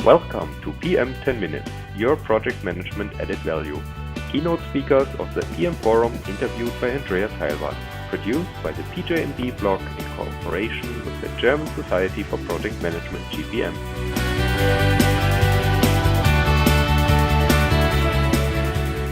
Welcome to PM 10 Minutes, your project management added value. Keynote speakers of the PM Forum interviewed by Andreas Heilwart, produced by the PJMD blog in cooperation with the German Society for Project Management GPM.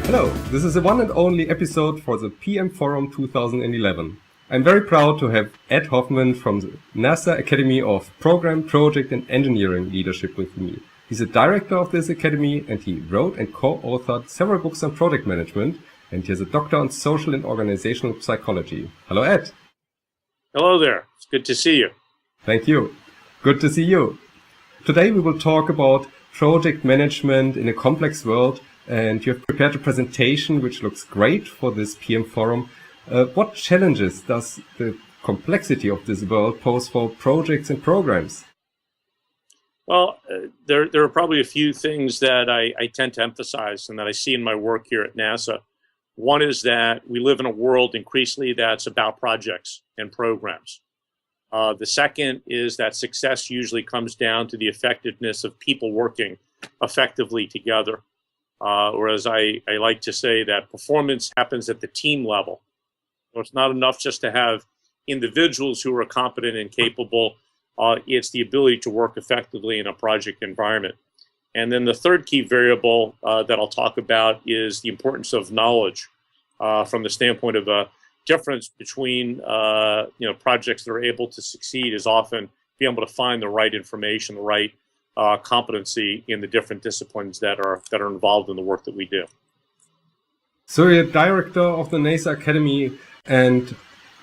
Hello, this is the one and only episode for the PM Forum 2011. I'm very proud to have Ed Hoffman from the NASA Academy of Program, Project and Engineering Leadership with me. He's a director of this academy and he wrote and co-authored several books on project management, and he has a doctor on social and organizational psychology. Hello, Ed. Hello there. It's good to see you. Thank you. Good to see you. Today we will talk about project management in a complex world, and you have prepared a presentation which looks great for this PM Forum. What challenges does the complexity of this world pose for projects and programs? Well, there are probably a few things that I tend to emphasize and that I see in my work here at NASA. One is that we live in a world increasingly that's about projects and programs. The second is that success usually comes down to the effectiveness of people working effectively together. Whereas I like to say that performance happens at the team level. So it's not enough just to have individuals who are competent and capable. It's the ability to work effectively in a project environment. And then the third key variable that I'll talk about is the importance of knowledge from the standpoint of a difference between projects that are able to succeed is often being able to find the right information, the right competency in the different disciplines that are involved in the work that we do. So you're director of the NASA Academy, and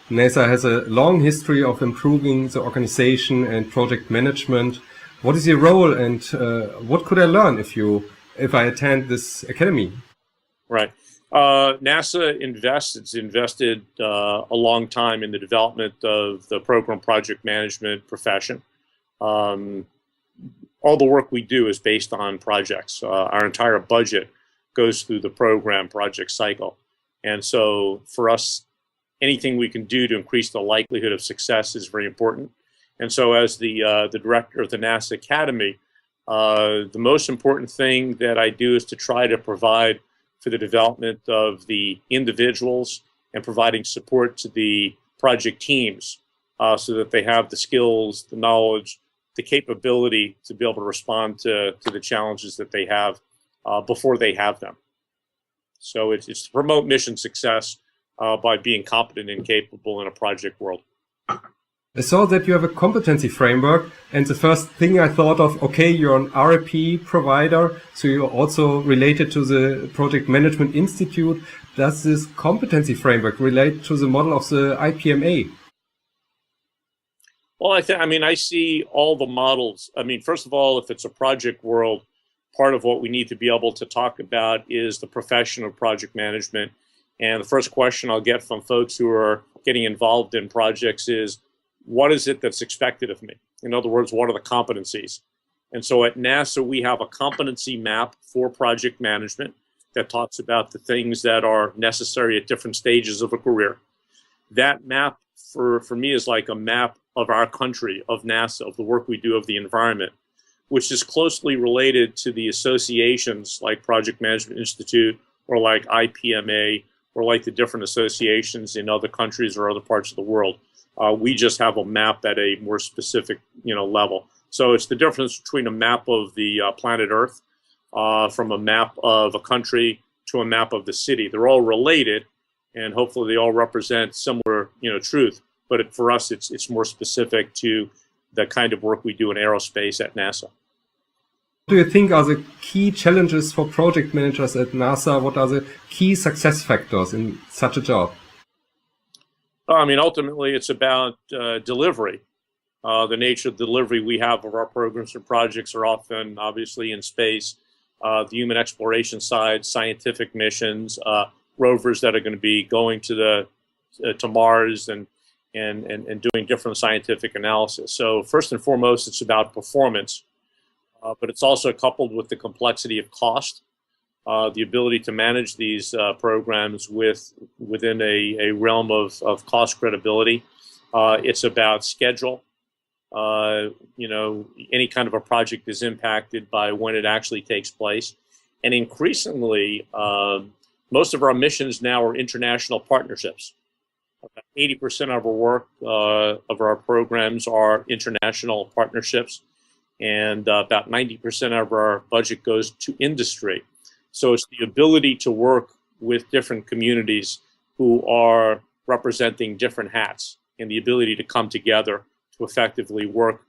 NASA has a long history of improving the organization and project management. What is your role, and what could I learn if I attend this academy? Right. NASA invested a long time in the development of the program project management profession. All the work we do is based on projects. Our entire budget goes through the program project cycle. And so for us, anything we can do to increase the likelihood of success is very important. And so as the director of the NASA Academy, the most important thing that I do is to try to provide for the development of the individuals and providing support to the project teams so that they have the skills, the knowledge, the capability to be able to respond to the challenges that they have before they have them. So it's to promote mission success by being competent and capable in a project world. I saw that you have a competency framework, and the first thing I thought of, okay, you're an RP provider, so you're also related to the Project Management Institute. Does this competency framework relate to the model of the IPMA? Well, I see all the models. First of all, if it's a project world, part of what we need to be able to talk about is the profession of project management. And the first question I'll get from folks who are getting involved in projects is, what is it that's expected of me? In other words, what are the competencies? And so at NASA, we have a competency map for project management that talks about the things that are necessary at different stages of a career. That map for me is like a map of our country, of NASA, of the work we do, of the environment, which is closely related to the associations like Project Management Institute or like IPMA or like the different associations in other countries or other parts of the world. We just have a map at a more specific level. So it's the difference between a map of the planet Earth from a map of a country to a map of the city. They're all related, and hopefully they all represent similar truth. But for us, it's more specific to the kind of work we do in aerospace at NASA. What do you think are the key challenges for project managers at NASA? What are the key success factors in such a job? Ultimately, it's about delivery. The nature of the delivery we have of our programs and projects are often, obviously, in space. The human exploration side, scientific missions, rovers that are going to be going to Mars and doing different scientific analysis. So first and foremost, it's about performance, but it's also coupled with the complexity of cost, the ability to manage these programs within a realm of cost credibility. It's about schedule. Any kind of a project is impacted by when it actually takes place. And increasingly, most of our missions now are international partnerships. About 80% of our work, of our programs are international partnerships, and about 90% of our budget goes to industry. So it's the ability to work with different communities who are representing different hats, and the ability to come together to effectively work,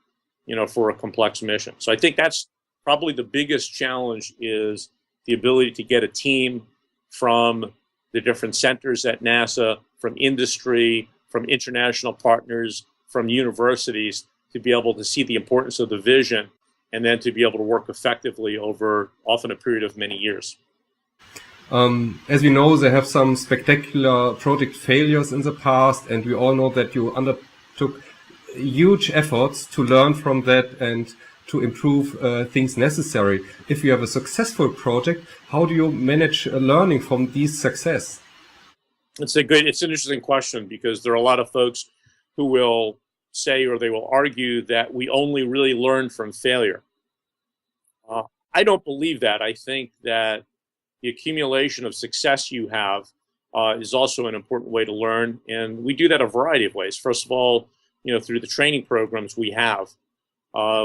for a complex mission. So I think that's probably the biggest challenge, is the ability to get a team from the different centers at NASA, from industry, from international partners, from universities, to be able to see the importance of the vision, and then to be able to work effectively over often a period of many years. As we know, they have some spectacular project failures in the past, and we all know that you undertook huge efforts to learn from that and to improve things necessary. If you have a successful project, how do you manage learning from these success? It's an interesting question, because there are a lot of folks who will say, or they will argue, that we only really learn from failure. I don't believe that. I think that the accumulation of success you have is also an important way to learn, and we do that a variety of ways. First of all, through the training programs we have,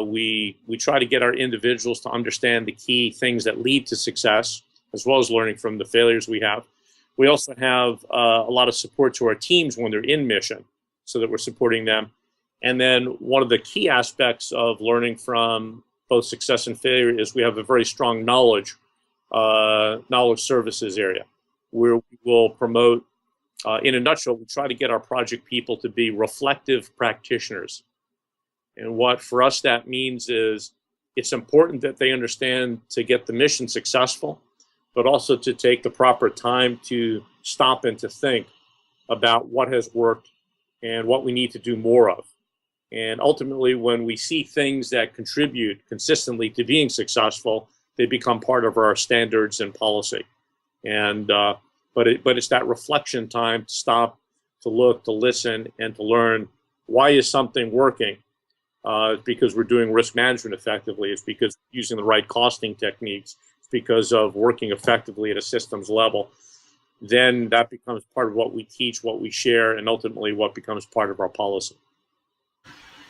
we try to get our individuals to understand the key things that lead to success, as well as learning from the failures we have. We also have a lot of support to our teams when they're in mission, so that we're supporting them. And then one of the key aspects of learning from both success and failure is we have a very strong knowledge services area, where we will promote, in a nutshell, we try to get our project people to be reflective practitioners. And what for us that means is, it's important that they understand to get the mission successful, but also to take the proper time to stop and to think about what has worked and what we need to do more of. And ultimately, when we see things that contribute consistently to being successful, they become part of our standards and policy. And but it's that reflection time to stop, to look, to listen, and to learn, why is something working? It's because we're doing risk management effectively. It's because we're using the right costing techniques. It's because of working effectively at a systems level. Then that becomes part of what we teach, what we share, and ultimately what becomes part of our policy.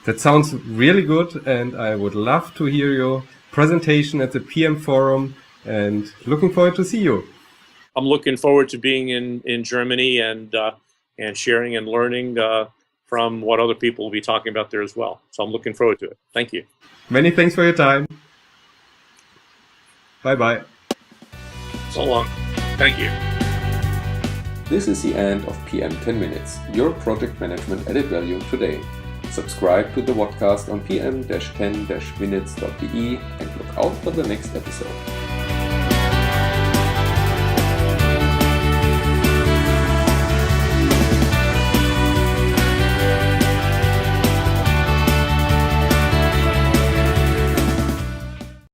That sounds really good, and I would love to hear your presentation at the PM Forum, and looking forward to see you. I'm looking forward to being in Germany and sharing and learning from what other people will be talking about there as well. So I'm looking forward to it. Thank you. Many thanks for your time. Bye-bye. So long. Thank you. This is the end of PM 10 Minutes, your project management added value today. Subscribe to the podcast on pm-10-minutes.de and look out for the next episode.